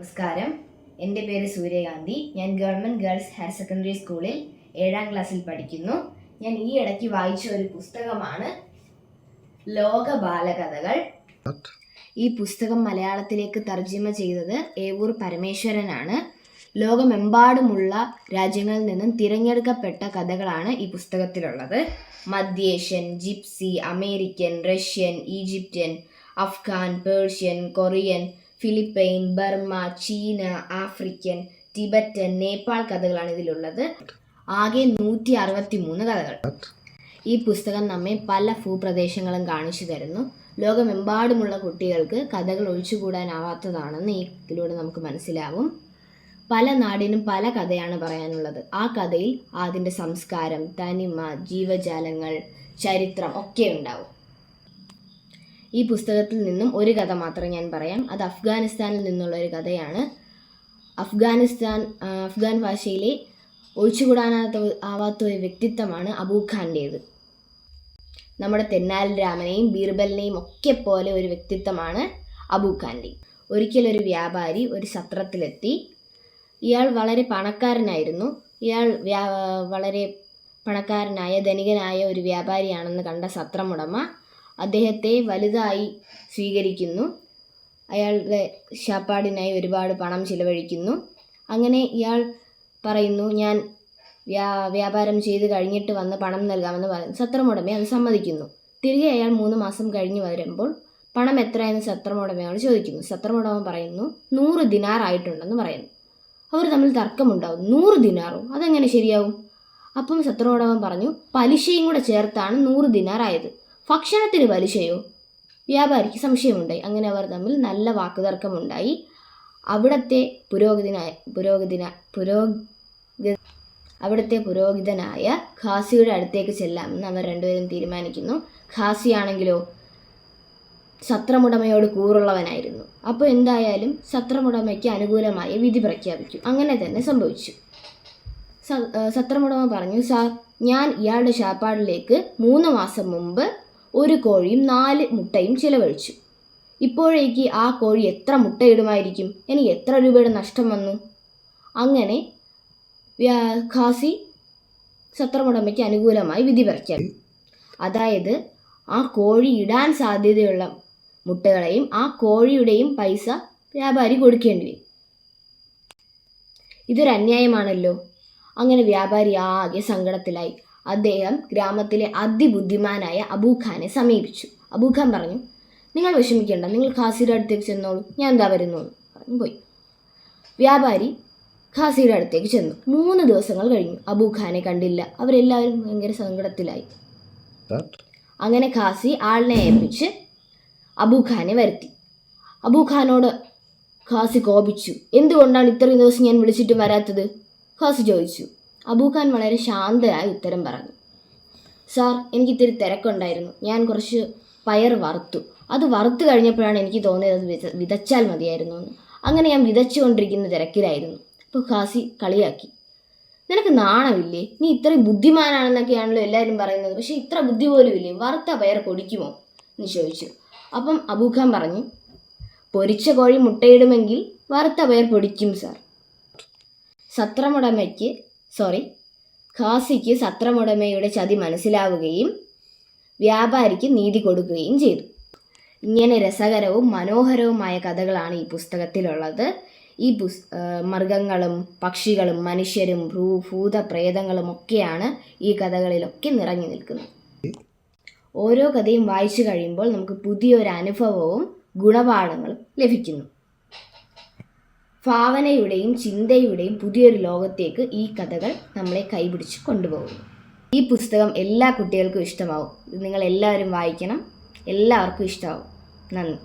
നമസ്കാരം, എൻ്റെ പേര് സൂര്യകാന്തി. ഞാൻ ഗവൺമെൻറ് ഗേൾസ് ഹയർ സെക്കൻഡറി സ്കൂളിൽ 7ാം ക്ലാസ്സിൽ പഠിക്കുന്നു. ഞാൻ ഈ ഇടയ്ക്ക് വായിച്ച ഒരു പുസ്തകമാണ് ലോക ബാലകഥകൾ. ഈ പുസ്തകം മലയാളത്തിലേക്ക് തർജ്ജിമ ചെയ്തത് ഏവൂർ പരമേശ്വരനാണ്. ലോകമെമ്പാടുമുള്ള രാജ്യങ്ങളിൽ നിന്നും തിരഞ്ഞെടുക്കപ്പെട്ട കഥകളാണ് ഈ പുസ്തകത്തിലുള്ളത്. മധ്യേഷ്യൻ, gypsy, American, Russian, Egyptian, Afghan, Persian, Korean, Philippine, Burma, ചീന, ആഫ്രിക്കൻ, ടിബറ്റൻ, നേപ്പാൾ കഥകളാണ് ഇതിലുള്ളത്. ആകെ 163 കഥകൾ. ഈ പുസ്തകം നമ്മെ പല ഭൂപ്രദേശങ്ങളും കാണിച്ചു തരുന്നു. ലോകമെമ്പാടുമുള്ള കുട്ടികൾക്ക് കഥകൾ ഒഴിച്ചുകൂടാനാവാത്തതാണെന്ന് ഇതിലൂടെ നമുക്ക് മനസ്സിലാവും. പല നാടിനും പല കഥയാണ് പറയാനുള്ളത്. ആ കഥയിൽ അതിൻ്റെ സംസ്കാരം, തനിമ, ജീവജാലങ്ങൾ, ചരിത്രം ഒക്കെ ഉണ്ടാവും. ഈ പുസ്തകത്തിൽ നിന്നും ഒരു കഥ മാത്രം ഞാൻ പറയാം. അത് അഫ്ഗാനിസ്ഥാനിൽ നിന്നുള്ള ഒരു കഥയാണ്. അഫ്ഗാൻ ഭാഷയിലെ ഒഴിച്ചുകൂടാനാവാത്ത ഒരു വ്യക്തിത്വമാണ് അബൂഖാൻ്റേത്. നമ്മുടെ തെന്നാലി രാമനെയും ബീർബലിനെയും ഒക്കെ പോലെ ഒരു വ്യക്തിത്വമാണ് അബൂഖാൻ്റെ. ഒരിക്കലൊരു വ്യാപാരി ഒരു സത്രത്തിലെത്തി. ഇയാൾ വളരെ പണക്കാരനായിരുന്നു. ഇയാൾ വളരെ പണക്കാരനായ ധനികനായ ഒരു വ്യാപാരിയാണെന്ന് കണ്ട സത്രമുടമ അദ്ദേഹത്തെ വലുതായി സ്വീകരിക്കുന്നു. അയാളുടെ ശാപ്പാടിനായി ഒരുപാട് പണം ചിലവഴിക്കുന്നു. അങ്ങനെ ഇയാൾ പറയുന്നു, ഞാൻ വ്യാപാരം ചെയ്ത് കഴിഞ്ഞിട്ട് വന്ന് പണം നൽകാമെന്ന് പറയുന്നു. സത്രമുടമ അത് സമ്മതിക്കുന്നു. തിരികെ അയാൾ 3 മാസം കഴിഞ്ഞ് വരുമ്പോൾ പണം എത്രയെന്ന് സത്രമുടമയോട് ചോദിക്കുന്നു. സത്രമുടമ പറയുന്നു 100 ദിനാർ ആയിട്ടുണ്ടെന്ന് പറയുന്നു. അവർ തമ്മിൽ തർക്കമുണ്ടാവും. 100 ദിനാറോ, അതെങ്ങനെ ശരിയാവും? അപ്പം സത്രമുടമ പറഞ്ഞു, പലിശയും കൂടെ ചേർത്താണ് 100 ദിനാർ ആയത്. ഭക്ഷണത്തിന് പലിശയോ? വ്യാപാരിക്ക് സംശയമുണ്ടായി. അങ്ങനെ അവർ തമ്മിൽ നല്ല വാക്കുതർക്കമുണ്ടായി. അവിടുത്തെ പുരോഹിതനായ ഖാസിയുടെ അടുത്തേക്ക് ചെല്ലാമെന്ന് അവർ രണ്ടുപേരും തീരുമാനിക്കുന്നു. ഖാസിയാണെങ്കിലോ സത്രമുടമയോട് കൂറുള്ളവനായിരുന്നു. അപ്പോൾ എന്തായാലും സത്രമുടമയ്ക്ക് അനുകൂലമായ വിധി പ്രഖ്യാപിക്കും. അങ്ങനെ തന്നെ സംഭവിച്ചു. സത്രമുടമ പറഞ്ഞു, സാർ, ഞാൻ ഇയാളുടെ ശാപ്പാടിലേക്ക് 3 മാസം മുമ്പ് 1 കോഴിയും 4 മുട്ടയും ചിലവഴിച്ചു. ഇപ്പോഴേക്ക് ആ കോഴി എത്ര മുട്ടയിടുമായിരിക്കും? എനിക്ക് എത്ര രൂപയുടെ നഷ്ടം വന്നു? അങ്ങനെ ഖാസി സത്രമുടമയ്ക്ക് അനുകൂലമായി വിധി പ്രഖ്യാപിച്ചു. അതായത് ആ കോഴി ഇടാൻ സാധ്യതയുള്ള മുട്ടകളെയും ആ കോഴിയുടെയും പൈസ വ്യാപാരി കൊടുക്കേണ്ടി വരും. ഇതൊരു അന്യായമാണല്ലോ. അങ്ങനെ വ്യാപാരി ആകെ സങ്കടത്തിലായി. അദ്ദേഹം ഗ്രാമത്തിലെ അതിബുദ്ധിമാനായ അബൂഖാനെ സമീപിച്ചു. അബൂഖാൻ പറഞ്ഞു, നിങ്ങൾ വിഷമിക്കേണ്ട, നിങ്ങൾ ഖാസിയുടെ അടുത്തേക്ക് ചെന്നോളൂ, ഞാൻ എന്താ വരുന്നോളൂ പറഞ്ഞു പോയി. വ്യാപാരി ഖാസിയുടെ അടുത്തേക്ക് ചെന്നു. 3 ദിവസങ്ങൾ കഴിഞ്ഞു. അബൂഖാനെ കണ്ടില്ല. അവരെല്ലാവരും ഭയങ്കര സങ്കടത്തിലായി. അങ്ങനെ ഖാസി ആളിനെ ഏൽപ്പിച്ച് അബൂഖാനെ വരുത്തി. അബൂഖാനോട് ഖാസി കോപിച്ചു. എന്തുകൊണ്ടാണ് ഇത്രയും ദിവസം ഞാൻ വിളിച്ചിട്ട് വരാത്തത്? ഖാസി ചോദിച്ചു. അബൂഖാൻ വളരെ ശാന്തരായി ഉത്തരം പറഞ്ഞു, സാർ, എനിക്ക് ഇത്തിരി തിരക്കുണ്ടായിരുന്നു. ഞാൻ കുറച്ച് പയർ വറുത്തു. അത് വറുത്ത് കഴിഞ്ഞപ്പോഴാണ് എനിക്ക് തോന്നിയത് അത് വിതച്ചാൽ മതിയായിരുന്നു എന്ന്. അങ്ങനെ ഞാൻ വിതച്ചുകൊണ്ടിരിക്കുന്ന തിരക്കിലായിരുന്നു. അപ്പോൾ ഖാസി കളിയാക്കി, നിനക്ക് നാണമില്ലേ? നീ ഇത്രയും ബുദ്ധിമാനാണെന്നൊക്കെയാണല്ലോ എല്ലാവരും പറയുന്നത്, പക്ഷേ ഇത്ര ബുദ്ധി പോലും ഇല്ലേ? വറുത്ത പയർ പൊടിക്കുമോ എന്ന് ചോദിച്ചു. അപ്പം അബൂഖാൻ പറഞ്ഞു, പൊരിച്ച കോഴി മുട്ടയിടുമെങ്കിൽ വറുത്ത പയർ പൊടിക്കും സാർ. ഖാസിക്ക് സത്രമുടമയുടെ ചതി മനസ്സിലാവുകയും വ്യാപാരിക്ക് നീതി കൊടുക്കുകയും ചെയ്തു. ഇങ്ങനെ രസകരവും മനോഹരവുമായ കഥകളാണ് ഈ പുസ്തകത്തിലുള്ളത്. ഈ മൃഗങ്ങളും പക്ഷികളും മനുഷ്യരും ഭൂതപ്രേതങ്ങളും ഒക്കെയാണ് ഈ കഥകളിലൊക്കെ നിറഞ്ഞു നിൽക്കുന്നത്. ഓരോ കഥയും വായിച്ചു കഴിയുമ്പോൾ നമുക്ക് പുതിയൊരു അനുഭവവും ഗുണപാഠങ്ങളും ലഭിക്കുന്നു. ഭാവനയുടെയും ചിന്തയുടെയും പുതിയൊരു ലോകത്തേക്ക് ഈ കഥകൾ നമ്മളെ കൈപിടിച്ച് കൊണ്ടുപോകുന്നു. ഈ പുസ്തകം എല്ലാ കുട്ടികൾക്കും ഇഷ്ടമാവും. ഇത് നിങ്ങൾ എല്ലാവരും വായിക്കണം. എല്ലാവർക്കും ഇഷ്ടമാവും. നന്ദി.